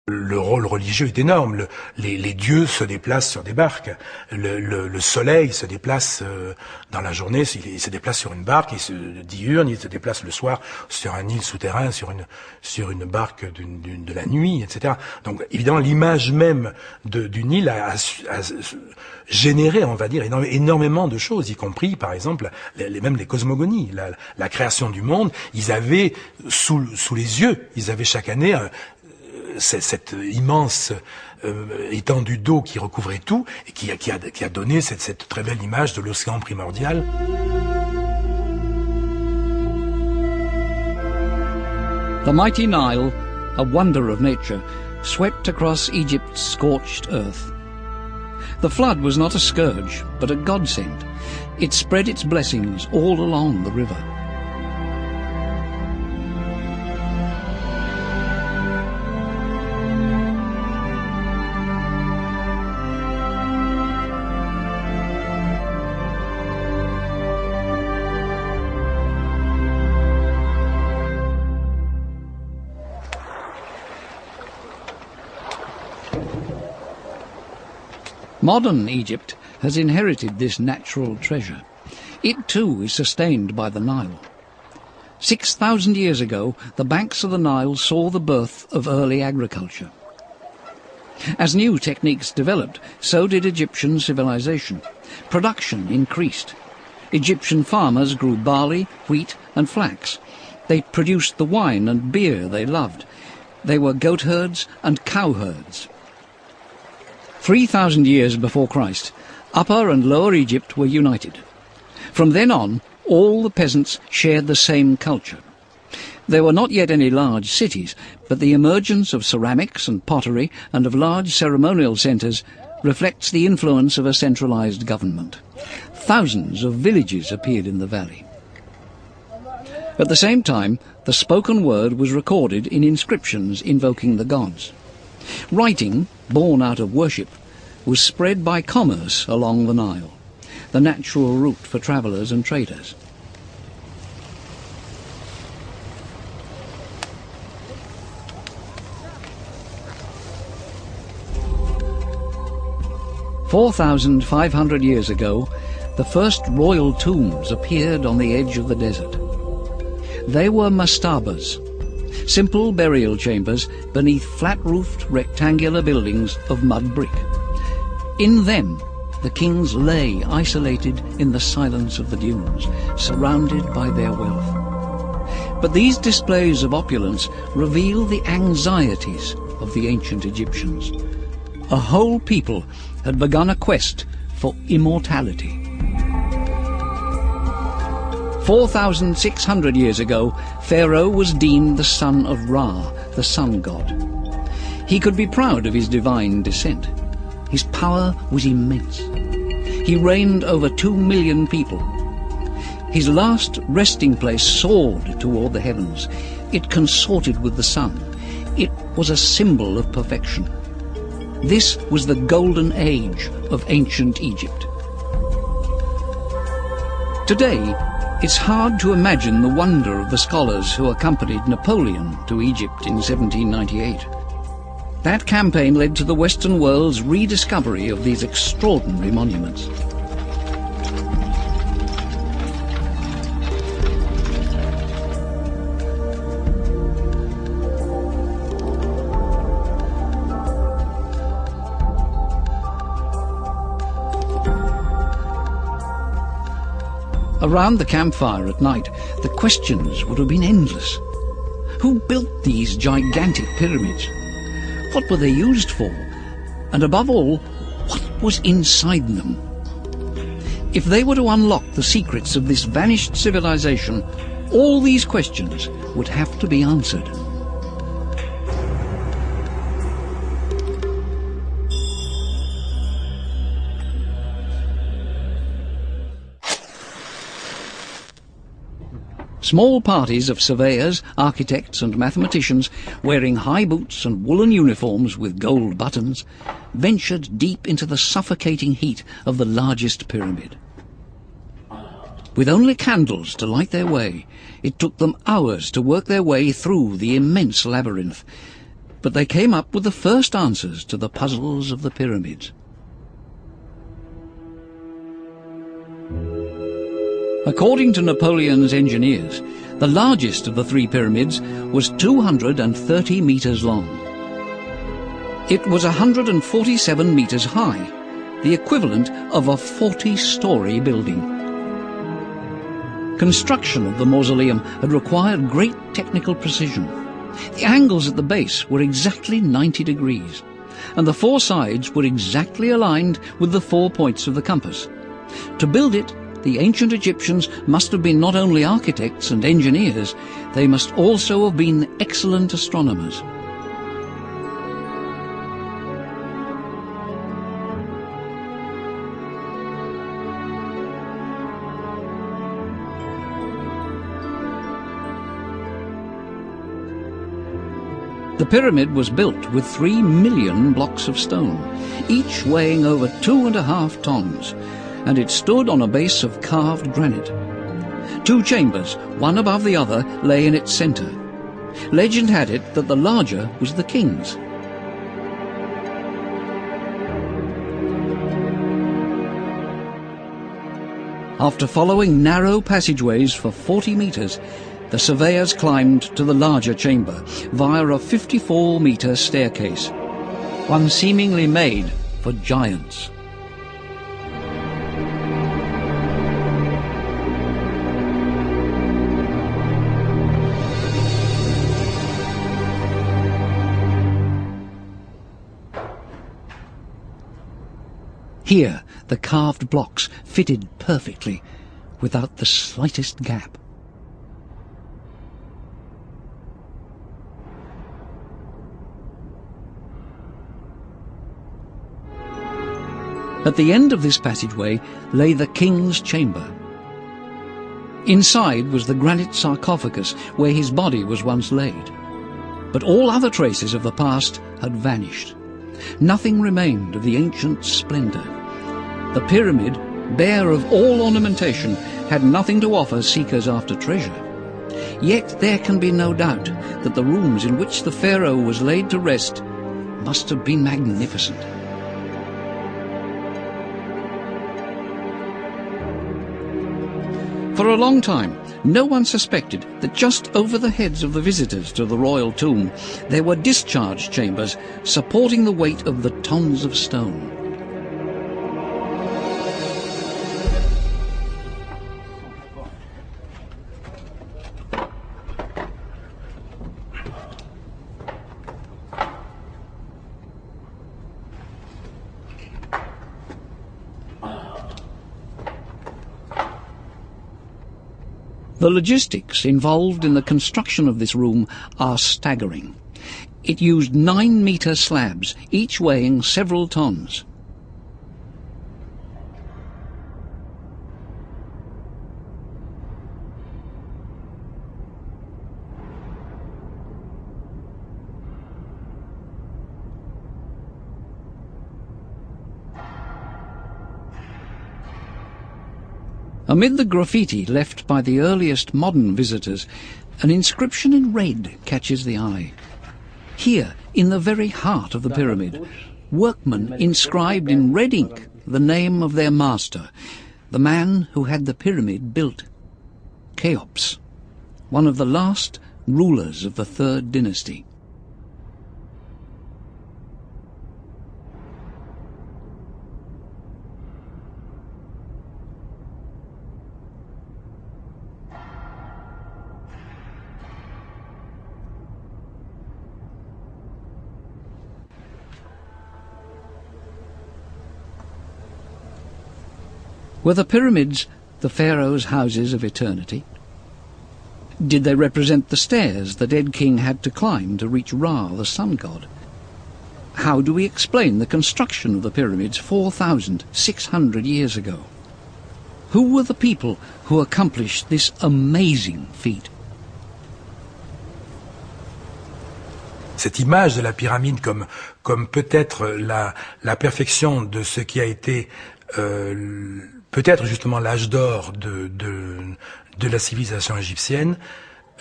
Le rôle religieux est énorme. Les dieux se déplacent sur des barques. Le soleil se déplace dans la journée. Il se déplace sur une barque, il se diurne, il se déplace le soir sur un île souterrain, sur une barque de la nuit, etc. Donc évidemment, l'image même d'une île a généré, on va dire, énormément de choses, y compris, par exemple, même les cosmogonies, la création du monde. Ils avaient sous les yeux, ils avaient chaque année cette immense étendue d'eau qui recouvrait tout et qui a donné cette très belle image de l'océan primordial. The mighty Nile, a wonder of nature, swept across Egypt's scorched earth. The flood was not a scourge, but a godsend. It spread its blessings all along the river. Modern Egypt has inherited this natural treasure. It too is sustained by the Nile. 6,000 years ago, the banks of the Nile saw the birth of early agriculture. As new techniques developed, so did Egyptian civilization. Production increased. Egyptian farmers grew barley, wheat and flax. They produced the wine and beer they loved. They were goat herds and cow herds. 3,000 years before Christ, Upper and Lower Egypt were united. From then on, all the peasants shared the same culture. There were not yet any large cities, but the emergence of ceramics and pottery and of large ceremonial centres reflects the influence of a centralised government. Thousands of villages appeared in the valley. At the same time, the spoken word was recorded in inscriptions invoking the gods. Writing, born out of worship, was spread by commerce along the Nile, the natural route for travellers and traders. "4,500 years ago, the first royal tombs appeared on the edge of the desert. They were mastabas, simple burial chambers beneath flat-roofed rectangular buildings of mud brick. In them, the kings lay isolated in the silence of the dunes, surrounded by their wealth. But these displays of opulence reveal the anxieties of the ancient Egyptians. A whole people had begun a quest for immortality. 4,600 years ago, Pharaoh was deemed the son of Ra, the sun god. He could be proud of his divine descent. His power was immense. He reigned over 2 million people. His last resting place soared toward the heavens. It consorted with the sun. It was a symbol of perfection. This was the golden age of ancient Egypt. Today, it's hard to imagine the wonder of the scholars who accompanied Napoleon to Egypt in 1798. That campaign led to the Western world's rediscovery of these extraordinary monuments. Around the campfire at night, the questions would have been endless. Who built these gigantic pyramids? What were they used for? And above all, what was inside them? If they were to unlock the secrets of this vanished civilization, all these questions would have to be answered. Small parties of surveyors, architects and mathematicians, wearing high boots and woolen uniforms with gold buttons, ventured deep into the suffocating heat of the largest pyramid. With only candles to light their way, it took them hours to work their way through the immense labyrinth. but they came up with the first answers to the puzzles of the pyramids. According to Napoleon's engineers, the largest of the three pyramids was 230 meters long. It was 147 meters high, the equivalent of a 40-story building. Construction of the mausoleum had required great technical precision. The angles at the base were exactly 90 degrees, and the four sides were exactly aligned with the 4 points of the compass. To build it, the ancient Egyptians must have been not only architects and engineers, they must also have been excellent astronomers. The pyramid was built with 3 million blocks of stone, each weighing over 2.5 tons, and it stood on a base of carved granite. 2 chambers, one above the other, lay in its centre. Legend had it that the larger was the king's. After following narrow passageways for 40 meters, the surveyors climbed to the larger chamber via a 54-meter staircase, one seemingly made for giants. Here, the carved blocks fitted perfectly, without the slightest gap. At the end of this passageway lay the king's chamber. Inside was the granite sarcophagus where his body was once laid. But all other traces of the past had vanished. Nothing remained of the ancient splendour. The pyramid, bare of all ornamentation, had nothing to offer seekers after treasure. Yet there can be no doubt that the rooms in which the pharaoh was laid to rest must have been magnificent. For a long time, no one suspected that just over the heads of the visitors to the royal tomb, there were discharge chambers supporting the weight of the tons of stone. The logistics involved in the construction of this room are staggering. It used 9-meter slabs, each weighing several tons. Amid the graffiti left by the earliest modern visitors, an inscription in red catches the eye. Here, in the very heart of the pyramid, workmen inscribed in red ink the name of their master, the man who had the pyramid built, Cheops, one of the last rulers of the Third Dynasty. Were the pyramids the pharaoh's houses of eternity? Did they represent the stairs the dead king had to climb to reach Ra, the sun god? How do we explain the construction of the pyramids 4,600 years ago? Who were the people who accomplished this amazing feat? Cette image de la pyramide comme peut-être la perfection de ce qui a été peut-être justement l'âge d'or de la civilisation égyptienne,